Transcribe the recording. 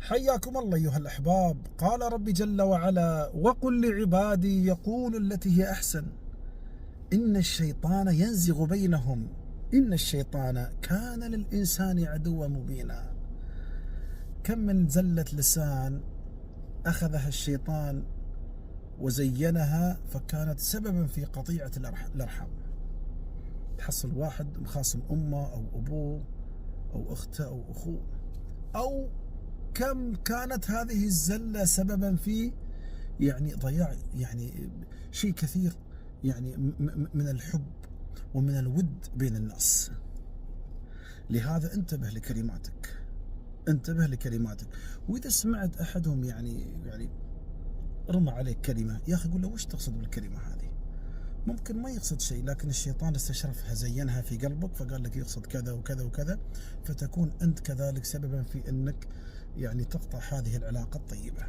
حياكم الله أيها الأحباب. قال ربي جل وعلا: وقل لعبادي يقولوا التي هي أحسن إن الشيطان ينزغ بينهم إن الشيطان كان للإنسان عدوا مبينا. كم من زلة لسان أخذها الشيطان وزينها فكانت سببا في قطيعة الأرحام. تحصل واحد مخاصم أمه أو أبوه أو أخته أو أخوه، أو كم كانت هذه الزلة سببا في ضياع شيء كثير من الحب ومن الود بين الناس. لهذا انتبه لكلماتك، انتبه لكلماتك. وإذا سمعت أحدهم رمى عليك كلمة، يا أخي قول له وش تقصد بالكلمة هذه؟ ممكن ما يقصد شيء، لكن الشيطان استشرفها زينها في قلبك فقال لك يقصد كذا وكذا وكذا، فتكون أنت كذلك سببا في أنك تقطع هذه العلاقة الطيبة.